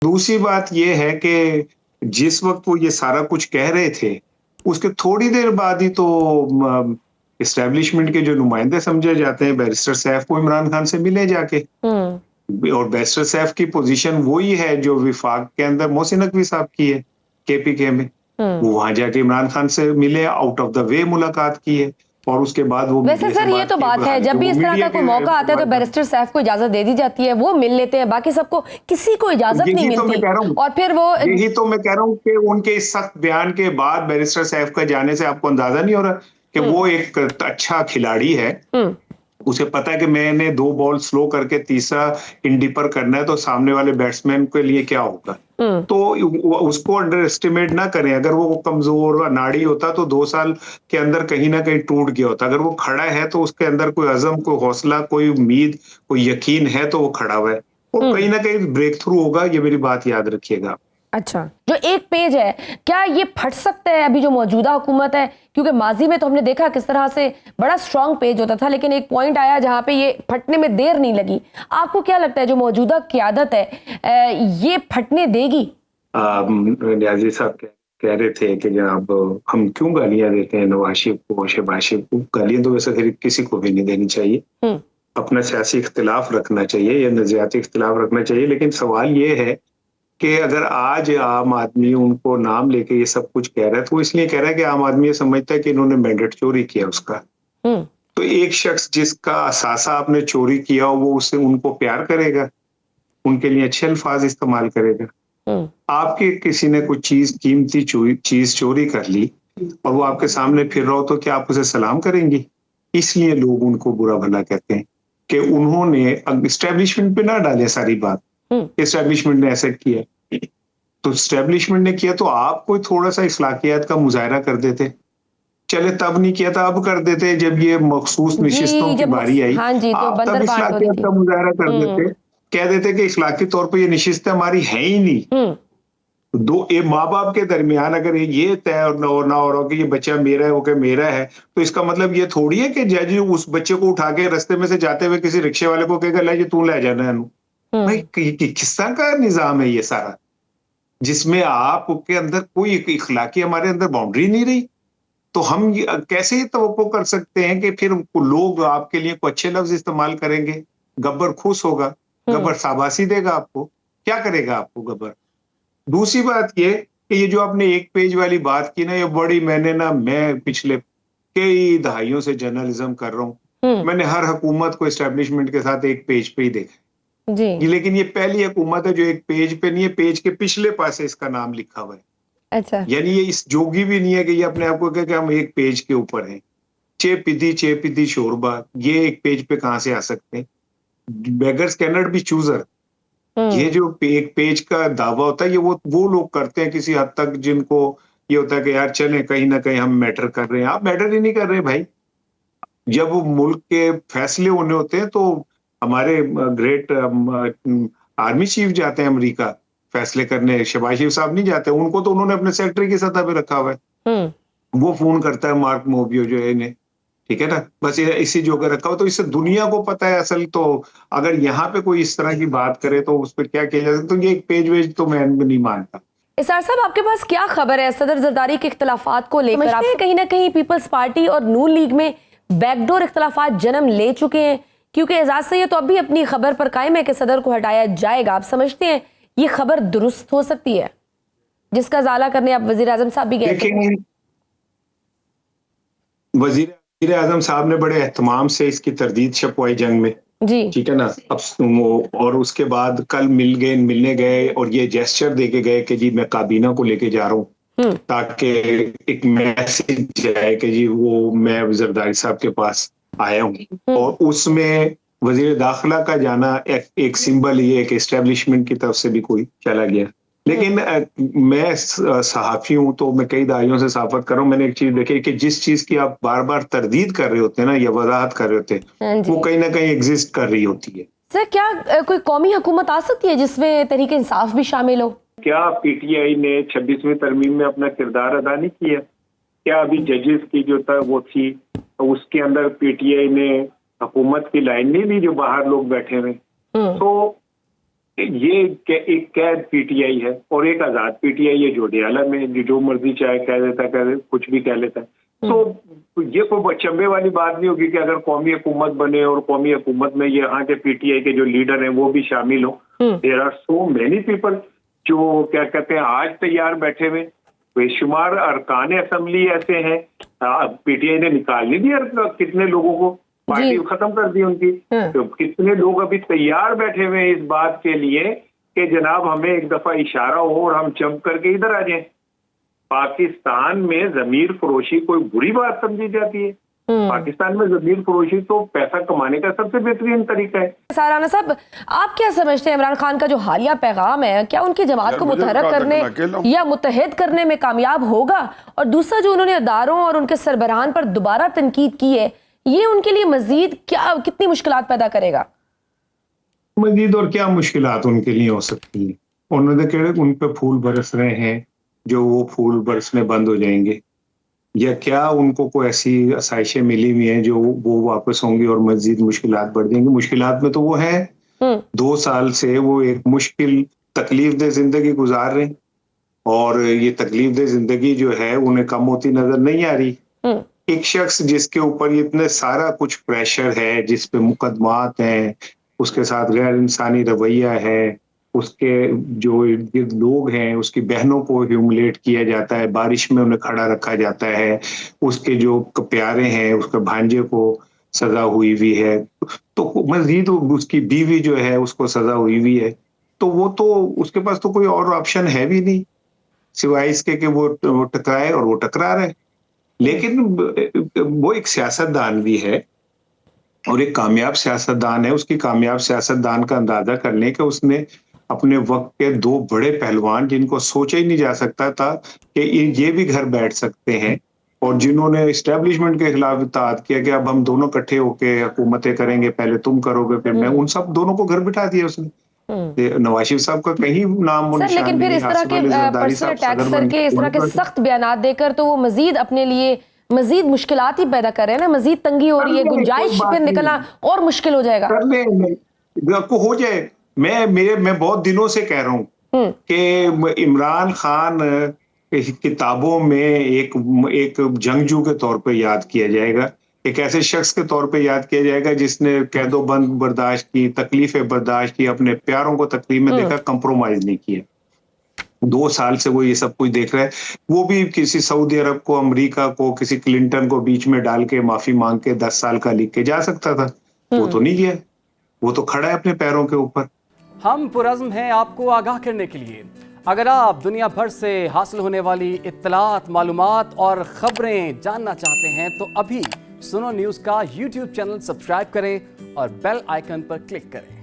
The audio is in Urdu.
دوسری بات یہ ہے کہ جس وقت وہ یہ سارا کچھ کہہ رہے تھے اس کے تھوڑی دیر بعد ہی تو اسٹیبلشمنٹ کے جو نمائندے سمجھے جاتے ہیں بیرسٹر سیف کو عمران خان سے ملے جا کے، اور بیرسٹر سیف کی پوزیشن وہی ہے جو وفاق کے اندر محسن نقوی صاحب کی ہے کے پی کے میں، وہ وہاں جا کے عمران خان سے ملے، آؤٹ آف دا وے ملاقات کی ہے، اور اس کے بعد وہ ویسے سر یہ تو بات ہے جب بھی اس طرح کا کوئی موقع آتا ہے تو بیرسٹر سیف کو اجازت دے دی جاتی ہے، وہ مل لیتے ہیں، باقی سب کو کسی کو اجازت نہیں ملتی، اور پھر وہ یہی تو میں کہہ رہا ہوں کہ ان کے اس سخت بیان کے بعد بیرسٹر سیف کا جانے سے آپ کو اندازہ نہیں ہو رہا کہ وہ ایک اچھا کھلاڑی ہے، اسے پتا ہے کہ میں نے 2 بال سلو کر کے تیسرا انڈی پر کرنا ہے تو سامنے والے بیٹسمین کے لیے کیا ہوگا، تو اس کو انڈر اسٹیمیٹ نہ کریں، اگر وہ کمزور ناڑی ہوتا تو 2 سال کے اندر کہیں نہ کہیں ٹوٹ گیا ہوتا، اگر وہ کھڑا ہے تو اس کے اندر کوئی عزم، کوئی حوصلہ، کوئی امید، کوئی یقین ہے تو وہ کھڑا ہوا ہے، اور کہیں نہ کہیں بریک تھرو ہوگا، یہ میری بات یاد رکھیے گا۔ اچھا، جو ایک پیج ہے کیا یہ پھٹ سکتا ہے ابھی جو موجودہ حکومت ہے؟ کیونکہ ماضی میں تو ہم نے دیکھا کس طرح سے بڑا سٹرونگ پیج ہوتا تھا، لیکن ایک پوائنٹ آیا جہاں پہ یہ پھٹنے میں دیر نہیں لگی۔ آپ کو کیا لگتا ہے جو موجودہ قیادت ہے یہ پھٹنے دے گی؟ نیازی صاحب کہہ رہے تھے کہ جناب ہم کیوں گالیاں دیتے ہیں نواز شریف کو، شہباز شریف کو؟ گالیاں تو ویسے کسی کو بھی نہیں دینی چاہیے، اپنا سیاسی اختلاف رکھنا چاہیے یا نظریاتی اختلاف رکھنا چاہیے، لیکن سوال یہ ہے کہ اگر آج عام آدمی ان کو نام لے کے یہ سب کچھ کہہ رہا ہے تو وہ اس لیے کہہ رہا ہے کہ عام آدمی یہ سمجھتا ہے کہ انہوں نے مینڈیٹ چوری کیا اس کا، تو ایک شخص جس کا اثاثہ آپ نے چوری کیا وہ اسے ان کو پیار کرے گا، ان کے لیے اچھے الفاظ استعمال کرے گا۔ آپ کے کسی نے کوئی چیز قیمتی چیز چوری کر لی اور وہ آپ کے سامنے پھر رہا ہو تو کیا آپ اسے سلام کریں گی؟ اس لیے لوگ ان کو برا بھلا کہتے ہیں کہ انہوں نے اسٹیبلشمنٹ پہ نہ ڈالے ساری بات، اسٹیبلشمنٹ نے ایسا کیا، تو اسٹیبلشمنٹ نے کیا تو آپ کوئی تھوڑا سا اخلاقیات کا مظاہرہ کر دیتے، چلے تب نہیں کیا تھا اب کر دیتے، جب یہ مخصوص نشستوں کی باری آئی آپ تب اخلاقیات کا مظاہرہ کر دیتے، کہہ دیتے کہ اخلاقی طور پہ یہ نشستیں ہماری ہیں ہی نہیں، ماں باپ کے درمیان اگر یہ طے نہ ہو رہا کہ یہ بچہ میرا ہے وہ کہ میرا ہے، تو اس کا مطلب یہ تھوڑی ہے کہ جج اس بچے کو اٹھا کے رستے میں سے جاتے ہوئے کسی رکشے والے کو کہے گا لے تو لے جانا ہے، بھائی کس طرح کا نظام ہے یہ سارا، جس میں آپ کے اندر کوئی اخلاقی ہمارے اندر باؤنڈری نہیں رہی، تو ہم کیسے یہ توقع کر سکتے ہیں کہ پھر لوگ آپ کے لیے کوئی اچھے لفظ استعمال کریں گے؟ گبر خوش ہوگا، گبر شاباشی دے گا آپ کو، کیا کرے گا آپ کو گبر؟ دوسری بات یہ کہ یہ جو آپ نے ایک پیج والی بات کی نا، یہ بڑی میں پچھلے کئی دہائیوں سے جرنلزم کر رہا ہوں، میں نے ہر حکومت کو اسٹیبلشمنٹ کے ساتھ ایک پیج پہ ہی دیکھا جی، لیکن یہ پہلی حکومت ہے جو ایک پیج پہ نہیں ہے، پیج کے پچھلے پاسے اس کا نام لکھا ہوا ہے، اچھا، یعنی یہ اس جوگی بھی نہیں ہے کہ یہ اپنے آپ کو کہے کہ ہم ایک پیج کے اوپر ہیں، چے پدی شوربا، یہ ایک پیج پہ کہاں سے آ سکتے ہیں؟ بیگرز کینٹ بی چوزر، یہ جو ایک پیج کا دعویٰ ہوتا ہے یہ وہ لوگ کرتے ہیں کسی حد تک جن کو یہ ہوتا ہے کہ یار چلیں کہیں نہ کہیں ہم میٹر کر رہے ہیں، آپ میٹر ہی نہیں کر رہے بھائی، جب ملک کے فیصلے ہونے ہوتے ہیں تو ہمارے گریٹ آرمی چیف جاتے ہیں امریکہ فیصلے کرنے، شہباز شریف صاحب نہیں جاتے، ان کو تو انہوں نے اپنے سیکٹری کی سطح پہ رکھا ہوا ہے، وہ فون کرتا ہے مارک موبیو جو ہے انہیں، ٹھیک ہے نا، بس اسی جو کر رکھا ہو، تو اس سے دنیا کو پتا ہے اصل، تو اگر یہاں پہ کوئی اس طرح کی بات کرے تو اس پہ کیا کیا جا سکتا، تو یہ ایک پیج ویج تو میں نہیں مانتا۔ اسار صاحب آپ کے پاس کیا خبر ہے صدر زرداری کے اختلافات کو لے کر؟ آپ کہیں نہ کہیں پیپلز پارٹی اور نون لیگ میں بیک ڈور اختلافات جنم لے چکے ہیں، کیونکہ اعزاز سید تو ابھی اپنی خبر پر قائم ہے کہ صدر کو ہٹایا جائے گا، آپ سمجھتے ہیں یہ خبر درست ہو سکتی ہے جس کا ازالہ کرنے آپ وزیر اعظم صاحب بھی گئے تھے؟ وزیر اعظم صاحب نے بڑے اہتمام سے اس کی تردید چھپوائی جنگ میں، جی ٹھیک ہے نا، اب اور اس کے بعد کل ملنے گئے اور یہ جیسچر دے کے گئے کہ جی میں کابینہ کو لے کے جا رہا ہوں تاکہ ایک میسج جائے کہ جی وہ میں زرداری صاحب کے پاس آیا ہوں، اور اس میں وزیر داخلہ کا جانا ایک سمبل یہ ہے کہ اسٹیبلشمنٹ کی طرف سے بھی کوئی چلا گیا، لیکن میں صحافی ہوں تو میں کئی دہائیوں سے صحافت کر رہا ہوں، میں نے ایک چیز دیکھی کہ جس چیز کی آپ بار بار تردید کر رہے ہوتے ہیں نا یا وضاحت کر رہے ہوتے ہیں وہ کہیں نہ کہیں ایگزسٹ کر رہی ہوتی ہے۔ سر کیا کوئی قومی حکومت آ سکتی ہے جس میں تحریک انصاف بھی شامل ہو؟ کیا پی ٹی آئی نے 26ویں ترمیم میں اپنا کردار ادا نہیں کیا؟ کیا ابھی ججز کی جو تھا وہ تھی اس کے اندر پی ٹی آئی نے حکومت کی لائن نہیں لی جو باہر لوگ بیٹھے ہوئے؟ تو یہ ایک قید پی ٹی آئی ہے اور ایک آزاد پی ٹی آئی ہے جو ڈیالہ میں جو مرضی چاہے کہہ دیتا ہے، کچھ بھی کہہ لیتا ہے. تو یہ کوئی چمبے والی بات نہیں ہوگی کہ اگر قومی حکومت بنے اور قومی حکومت میں یہاں کے پی ٹی آئی کے جو لیڈر ہیں وہ بھی شامل ہوں. There are so many people جو کیا کہتے ہیں آج تیار بیٹھے ہوئے، بے شمار ارکان اسمبلی ایسے ہیں. پی ٹی آئی نے نکال نہیں دیا کتنے لوگوں کو، پارٹی ختم کر دی ان کی. تو کتنے لوگ ابھی تیار بیٹھے ہوئے ہیں اس بات کے لیے کہ جناب ہمیں ایک دفعہ اشارہ ہو اور ہم چمپ کر کے ادھر آ جائیں. پاکستان میں ضمیر فروشی کوئی بری بات سمجھی جاتی ہے؟ پاکستان میں ضمیر فروشی تو پیسہ کمانے کا سب سے بہترین طریقہ ہے. سارانہ صاحب، آپ کیا سمجھتے ہیں عمران خان کا جو حالیہ پیغام ہے کیا ان کی جماعت کو متحرک کرنے یا متحد کرنے میں کامیاب ہوگا؟ اور دوسرا جو انہوں نے اداروں اور ان کے سربراہان پر دوبارہ تنقید کی ہے، یہ ان کے لیے مزید کتنی مشکلات پیدا کرے گا؟ مزید اور کیا مشکلات ان کے لیے ہو سکتی ہیں؟ انہوں نے کہا ان پہ پھول برس رہے ہیں، جو وہ پھول برسنے بند ہو جائیں گے، یا کیا ان کو کوئی ایسی آسائشیں ملی ہوئی ہیں جو وہ واپس ہوں گی اور مزید مشکلات بڑھ جائیں گی؟ مشکلات میں تو وہ ہیں. 2 سال سے وہ ایک مشکل تکلیف دہ زندگی گزار رہے ہیں اور یہ تکلیف دہ زندگی جو ہے انہیں کم ہوتی نظر نہیں آ رہی. ایک شخص جس کے اوپر اتنے سارا کچھ پریشر ہے، جس پہ مقدمات ہیں، اس کے ساتھ غیر انسانی رویہ ہے، اس کے جو ارد گرد لوگ ہیں، اس کی بہنوں کو ہیوملیٹ کیا جاتا ہے، بارش میں انہیں کھڑا رکھا جاتا ہے، اس کے جو پیارے ہیں، اس کے بھانجے کو سزا ہوئی ہوئی ہے، تو مزید اس کی بیوی جو ہے اس کو سزا ہوئی ہوئی ہے. تو وہ تو اس کے پاس تو کوئی اور آپشن ہے بھی نہیں سوائے اس کے کہ وہ ٹکرائے، اور وہ ٹکرا رہے. لیکن وہ ایک سیاست دان بھی ہے اور ایک کامیاب سیاست دان ہے. اس کی کامیاب سیاست دان کا اندازہ کرنے کہ اس نے اپنے وقت کے 2 بڑے پہلوان جن کو سوچا ہی نہیں جا سکتا تھا کہ یہ بھی گھر بیٹھ سکتے ہیں، اور جنہوں نے اسٹیبلشمنٹ کے خلاف اتحاد کیا کہ اب ہم دونوں کٹھے ہو کے حکومتیں کریں گے، پہلے تم کرو گے پھر میں، ان سب دونوں کو گھر بٹھا دیا اس نے. نواز شریف صاحب کا کہیں نام و نشان لیکن پھر اس طرح کے پرسنل اٹیکس کر کے، اس طرح کے سخت بیانات دے کر تو وہ مزید اپنے لیے مزید مشکلات ہی پیدا کر رہے ہیں نا، مزید تنگی ہو رہی ہے، گنجائش پہ نکلنا اور مشکل ہو جائے گا. ہو جائے. میں بہت دنوں سے کہہ رہا ہوں کہ عمران خان کتابوں میں ایک جنگجو کے طور پہ یاد کیا جائے گا، ایک ایسے شخص کے طور پہ یاد کیا جائے گا جس نے قید و بند برداشت کی، تکلیفیں برداشت کی، اپنے پیاروں کو تکلیف میں دیکھا، کمپرومائز نہیں کیا. 2 سال سے وہ یہ سب کچھ دیکھ رہا ہے. وہ بھی کسی سعودی عرب کو، امریکہ کو، کسی کلنٹن کو بیچ میں ڈال کے معافی مانگ کے 10 سال کا لکھ کے جا سکتا تھا. وہ تو نہیں گیا، وہ تو کھڑا ہے اپنے پیروں کے اوپر. ہم پرعزم ہیں آپ کو آگاہ کرنے کے لیے. اگر آپ دنیا بھر سے حاصل ہونے والی اطلاعات، معلومات اور خبریں جاننا چاہتے ہیں تو ابھی سنو نیوز کا YouTube چینل سبسکرائب کریں اور بیل آئیکن پر کلک کریں.